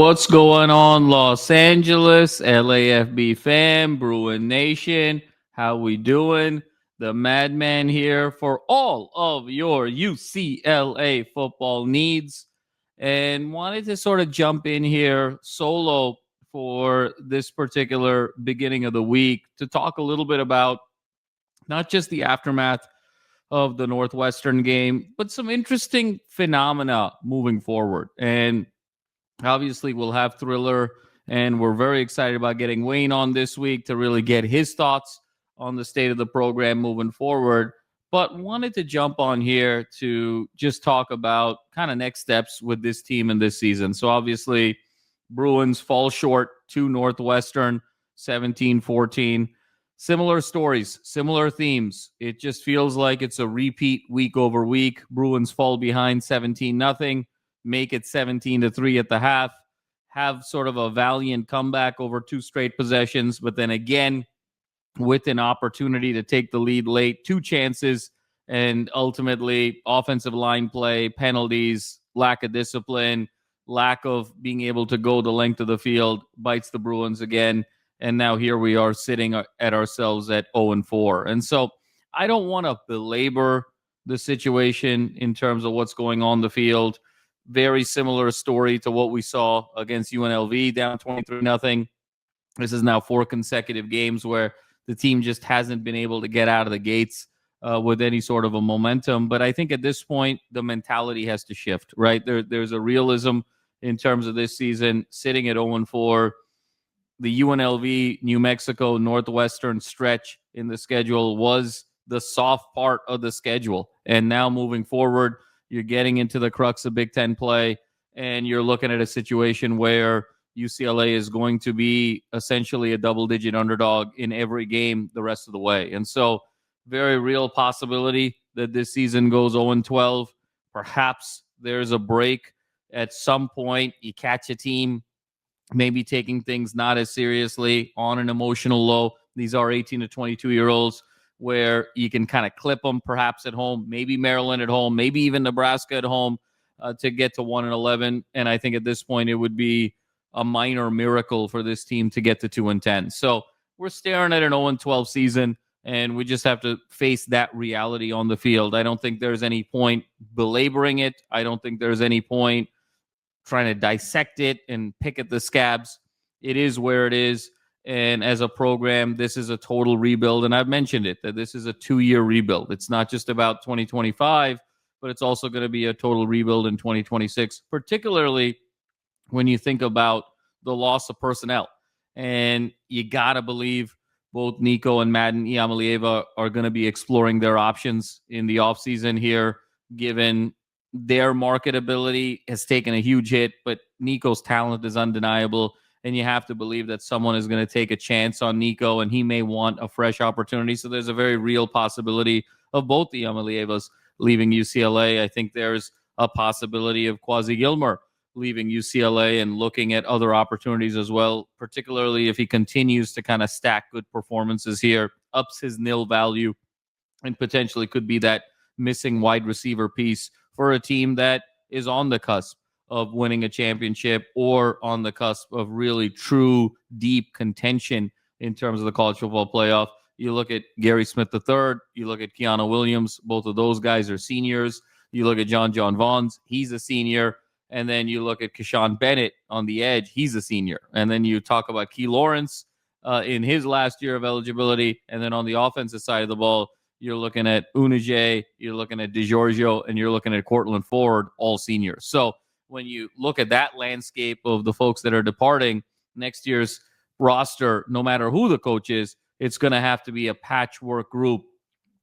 What's going on, Los Angeles, LAFB fam, Bruin Nation? How we doing? The Madman here for all of your UCLA football needs. And wanted to sort of jump in here solo for this particular beginning of the week to talk a little bit about not just the aftermath of the Northwestern game, but some interesting phenomena moving forward. And obviously, we'll have Thriller, and we're very excited about getting Wayne on this week to really get his thoughts on the state of the program moving forward. But wanted to jump on here to just talk about kind of next steps with this team in this season. So obviously, Bruins fall short to Northwestern 17-14. Similar stories, similar themes. It just feels like it's a repeat week over week. Bruins fall behind 17-0. Make it 17-3 at the half, have sort of a valiant comeback over two straight possessions, but then again, with an opportunity to take the lead late, two chances, and ultimately offensive line play, penalties, lack of discipline, lack of being able to go the length of the field, bites the Bruins again, and now here we are sitting at ourselves at 0-4. And so I don't want to belabor the situation in terms of what's going on the field. Very similar story to what we saw against UNLV, down 23-0. This is now 4 consecutive games where the team just hasn't been able to get out of the gates with any sort of a momentum. But I think at this point, the mentality has to shift, right? There's a realism in terms of this season, sitting at 0-4. The UNLV, New Mexico, Northwestern stretch in the schedule was the soft part of the schedule. And now moving forward, you're getting into the crux of Big Ten play, and you're looking at a situation where UCLA is going to be essentially a double-digit underdog in every game the rest of the way. And so very real possibility that this season goes 0-12. Perhaps there's a break at some point. You catch a team maybe taking things not as seriously on an emotional low. These are 18 to 22-year-olds where you can kind of clip them perhaps at home, maybe Maryland at home, maybe even Nebraska at home to get to 1-11. And I think at this point, it would be a minor miracle for this team to get to 2-10. So we're staring at an 0-12 season, and we just have to face that reality on the field. I don't think there's any point belaboring it. I don't think there's any point trying to dissect it and pick at the scabs. It is where it is. And as a program, this is a total rebuild. And I've mentioned it, that this is a 2-year rebuild. It's not just about 2025, but it's also going to be a total rebuild in 2026, particularly when you think about the loss of personnel. And you got to believe both Nico and Madman Iamaleava are going to be exploring their options in the offseason here, given their marketability has taken a huge hit, but Nico's talent is undeniable. And you have to believe that someone is going to take a chance on Nico, and he may want a fresh opportunity. So there's a very real possibility of both the Iamaleavas leaving UCLA. I think there's a possibility of Quasi Gilmer leaving UCLA and looking at other opportunities as well, particularly if he continues to kind of stack good performances here, ups his nil value, and potentially could be that missing wide receiver piece for a team that is on the cusp of winning a championship or on the cusp of really true deep contention in terms of the college football playoff. You look at Gary Smith III, you look at Keanu Williams, both of those guys are seniors. You look at John Vaughns, he's a senior. And then you look at Keyshawn Bennett on the edge, he's a senior. And then you talk about Key Lawrence in his last year of eligibility. And then on the offensive side of the ball, you're looking at Unije, you're looking at DiGiorgio, and you're looking at Cortland Ford, all seniors. So when you look at that landscape of the folks that are departing, next year's roster, no matter who the coach is, it's going to have to be a patchwork group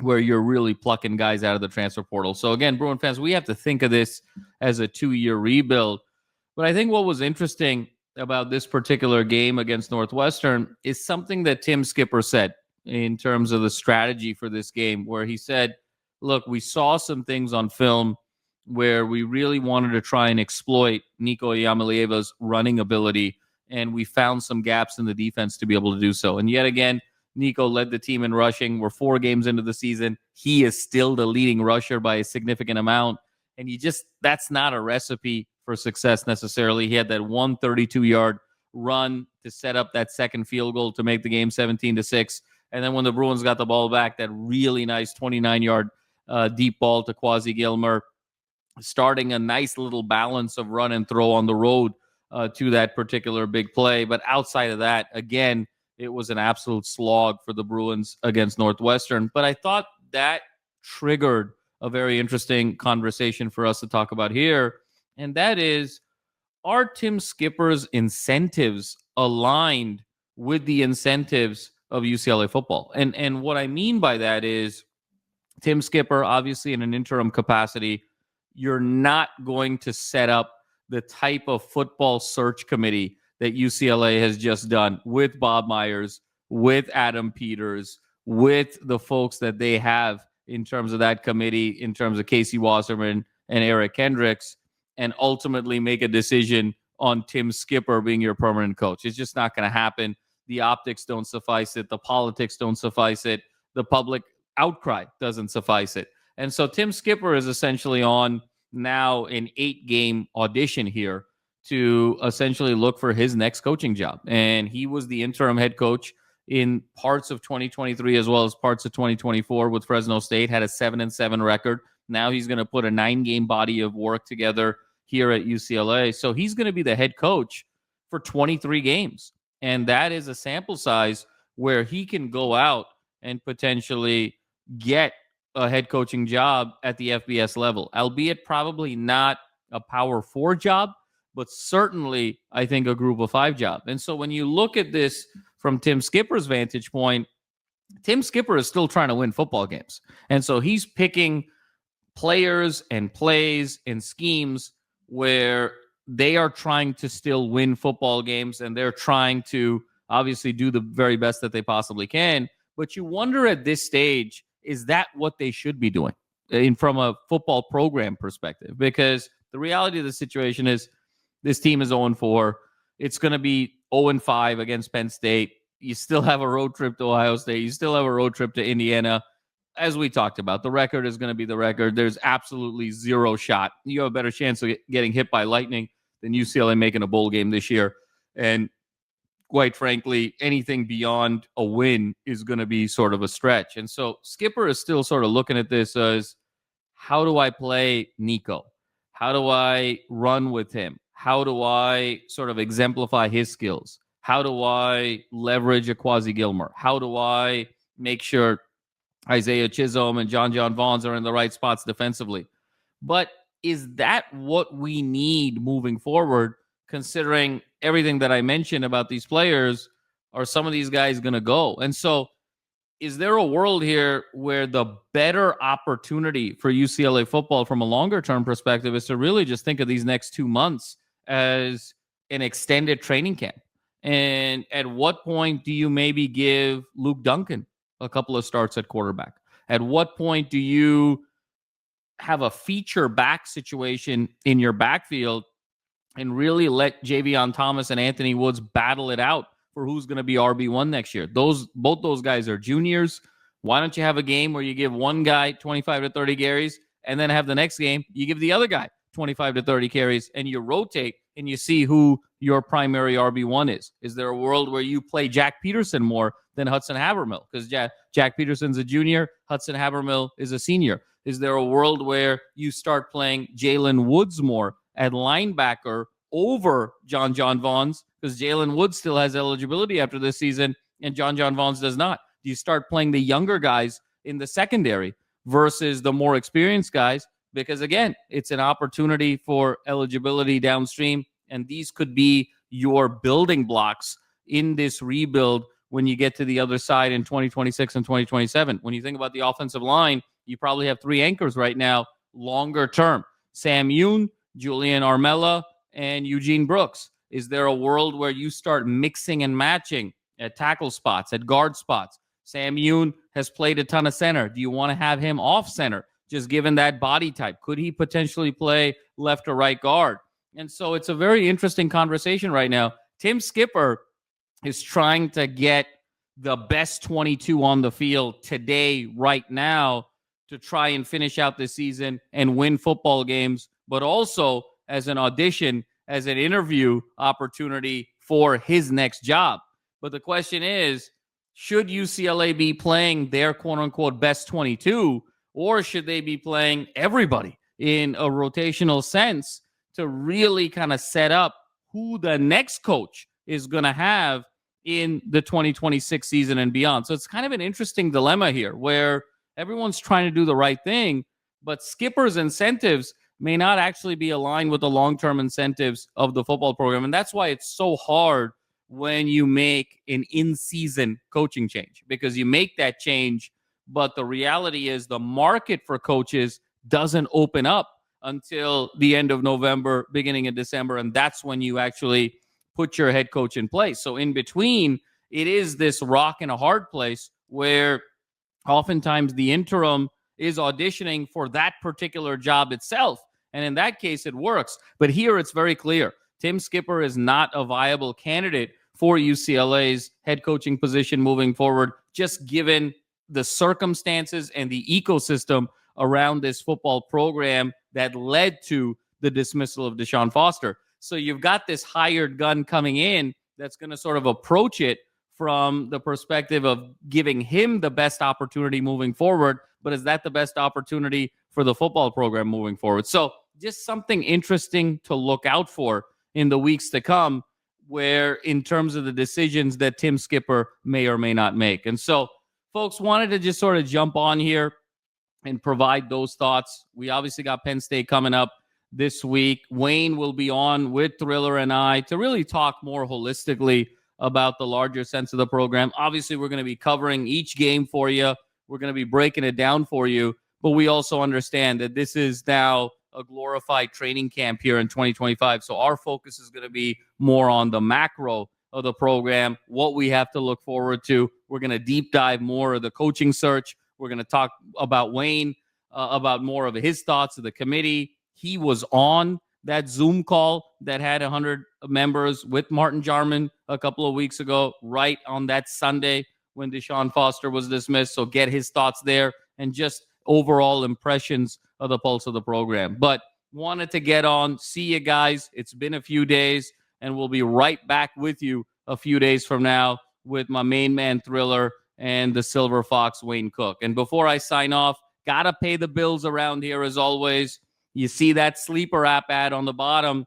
where you're really plucking guys out of the transfer portal. So again, Bruin fans, we have to think of this as a 2-year rebuild. But I think what was interesting about this particular game against Northwestern is something that Tim Skipper said in terms of the strategy for this game, where he said, look, we saw some things on film where we really wanted to try and exploit Nico Iamaleava's running ability, and we found some gaps in the defense to be able to do so. And yet again, Nico led the team in rushing. We're 4 games into the season. He is still the leading rusher by a significant amount. And that's not a recipe for success necessarily. He had that 132-yard run to set up that second field goal to make the game 17-6. And then when the Bruins got the ball back, that really nice 29-yard deep ball to Quasi Gilmer, starting a nice little balance of run and throw on the road to that particular big play. But outside of that, again, it was an absolute slog for the Bruins against Northwestern. But I thought that triggered a very interesting conversation for us to talk about here. And that is, are Tim Skipper's incentives aligned with the incentives of UCLA football? And what I mean by that is, Tim Skipper, obviously in an interim capacity, you're not going to set up the type of football search committee that UCLA has just done with Bob Myers, with Adam Peters, with the folks that they have in terms of that committee, in terms of Casey Wasserman and Eric Kendricks, and ultimately make a decision on Tim Skipper being your permanent coach. It's just not going to happen. The optics don't suffice it. The politics don't suffice it. The public outcry doesn't suffice it. And so Tim Skipper is essentially on now an 8-game audition here to essentially look for his next coaching job. And he was the interim head coach in parts of 2023 as well as parts of 2024 with Fresno State, had a 7-7 record. Now he's going to put a 9-game body of work together here at UCLA. So he's going to be the head coach for 23 games. And that is a sample size where he can go out and potentially get a head coaching job at the FBS level, albeit probably not a Power 4 job, but certainly, I think, a Group of 5 job. And so when you look at this from Tim Skipper's vantage point, Tim Skipper is still trying to win football games. And so he's picking players and plays and schemes where they are trying to still win football games, and they're trying to obviously do the very best that they possibly can. But you wonder at this stage, is that what they should be doing from a football program perspective? Because the reality of the situation is this team is 0-4. It's going to be 0-5 against Penn State. You still have a road trip to Ohio State. You still have a road trip to Indiana. As we talked about, the record is going to be the record. There's absolutely zero shot. You have a better chance of getting hit by lightning than UCLA making a bowl game this year. And quite frankly, anything beyond a win is going to be sort of a stretch. And so Skipper is still sort of looking at this as, how do I play Nico? How do I run with him? How do I sort of exemplify his skills? How do I leverage a Quasi Gilmer? How do I make sure Isaiah Chisholm and John Vaughns are in the right spots defensively? But is that what we need moving forward, considering everything that I mentioned about these players? Are some of these guys going to go? And so is there a world here where the better opportunity for UCLA football from a longer-term perspective is to really just think of these next 2 months as an extended training camp? And at what point do you maybe give Luke Duncan a couple of starts at quarterback? At what point do you have a feature back situation in your backfield and really let Javion Thomas and Anthony Woods battle it out for who's going to be RB1 next year? Both those guys are juniors. Why don't you have a game where you give one guy 25 to 30 carries, and then have the next game you give the other guy 25 to 30 carries, and you rotate and you see who your primary RB1 is? Is there a world where you play Jack Peterson more than Hudson Habermill? Because Jack Peterson's a junior, Hudson Habermill is a senior. Is there a world where you start playing Jalen Woods more at linebacker over John Vaughns, because Jalen Woods still has eligibility after this season and John Vaughns does not? Do you start playing the younger guys in the secondary versus the more experienced guys? Because, again, it's an opportunity for eligibility downstream, and these could be your building blocks in this rebuild when you get to the other side in 2026 and 2027. When you think about the offensive line, you probably have 3 anchors right now, longer term: Sam Yoon, Julian Armella, and Eugene Brooks. Is there a world where you start mixing and matching at tackle spots, at guard spots? Sam Yoon has played a ton of center. Do you want to have him off center, just given that body type? Could he potentially play left or right guard? And so it's a very interesting conversation right now. Tim Skipper is trying to get the best 22 on the field today, right now, to try and finish out the season and win football games, but also as an audition, as an interview opportunity for his next job. But the question is, should UCLA be playing their quote-unquote best 22, or should they be playing everybody in a rotational sense to really kind of set up who the next coach is going to have in the 2026 season and beyond? So it's kind of an interesting dilemma here where everyone's trying to do the right thing, but Skipper's incentives may not actually be aligned with the long-term incentives of the football program. And that's why it's so hard when you make an in-season coaching change, because you make that change, but the reality is the market for coaches doesn't open up until the end of November, beginning of December, and that's when you actually put your head coach in place. So in between, it is this rock and a hard place where oftentimes the interim is auditioning for that particular job itself. And in that case, it works. But here it's very clear. Tim Skipper is not a viable candidate for UCLA's head coaching position moving forward, just given the circumstances and the ecosystem around this football program that led to the dismissal of DeShaun Foster. So you've got this hired gun coming in that's going to sort of approach it from the perspective of giving him the best opportunity moving forward. But is that the best opportunity for the football program moving forward? So just something interesting to look out for in the weeks to come, where in terms of the decisions that Tim Skipper may or may not make. And so folks, wanted to just sort of jump on here and provide those thoughts. We obviously got Penn State coming up this week. Wayne will be on with Thriller and I to really talk more holistically about the larger sense of the program. Obviously, we're going to be covering each game for you. We're going to be breaking it down for you. But we also understand that this is now a glorified training camp here in 2025. So our focus is going to be more on the macro of the program, what we have to look forward to. We're going to deep dive more of the coaching search. We're going to talk about Wayne, about more of his thoughts of the committee. He was on that Zoom call that had 100 members with Martin Jarman a couple of weeks ago, right on that Sunday when DeShaun Foster was dismissed. So get his thoughts there and just overall impressions of the pulse of the program. But wanted to get on, see you guys. It's been a few days, and we'll be right back with you a few days from now with my main man Thriller and the Silver Fox Wayne Cook. And before I sign off, gotta pay the bills around here as always. You see that Sleeper app ad on the bottom.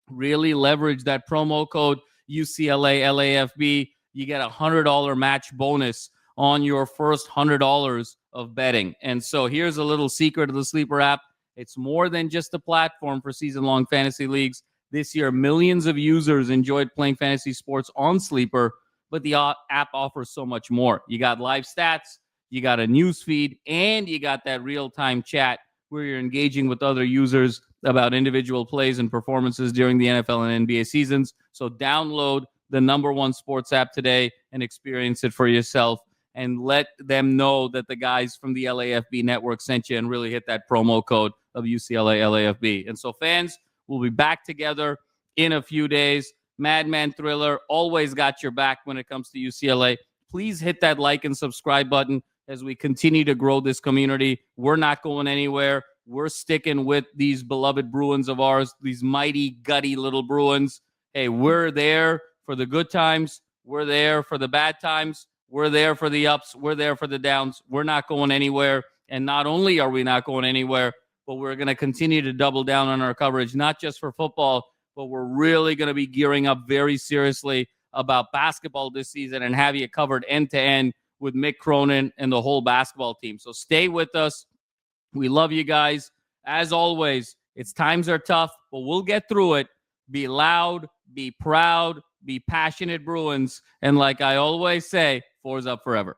Really leverage that promo code UCLA LAFB. You get a $100 match bonus on your first $100 of betting. And so here's a little secret of the Sleeper app. It's more than just a platform for season-long fantasy leagues. This year, millions of users enjoyed playing fantasy sports on Sleeper, but the app offers so much more. You got live stats, you got a news feed, and you got that real-time chat where you're engaging with other users about individual plays and performances during the NFL and NBA seasons. So download the #1 sports app today and experience it for yourself, and let them know that the guys from the LAFB network sent you, and really hit that promo code of UCLA LAFB. And so fans, we'll be back together in a few days. Madman Thriller always got your back when it comes to UCLA. Please hit that like and subscribe button as we continue to grow this community. We're not going anywhere. We're sticking with these beloved Bruins of ours, these mighty, gutty little Bruins. Hey, we're there for the good times. We're there for the bad times. We're there for the ups. We're there for the downs. We're not going anywhere. And not only are we not going anywhere, but we're going to continue to double down on our coverage, not just for football, but we're really going to be gearing up very seriously about basketball this season and have you covered end-to-end with Mick Cronin and the whole basketball team. So stay with us. We love you guys. As always, times are tough, but we'll get through it. Be loud, be proud, be passionate Bruins. And like I always say, fours up forever.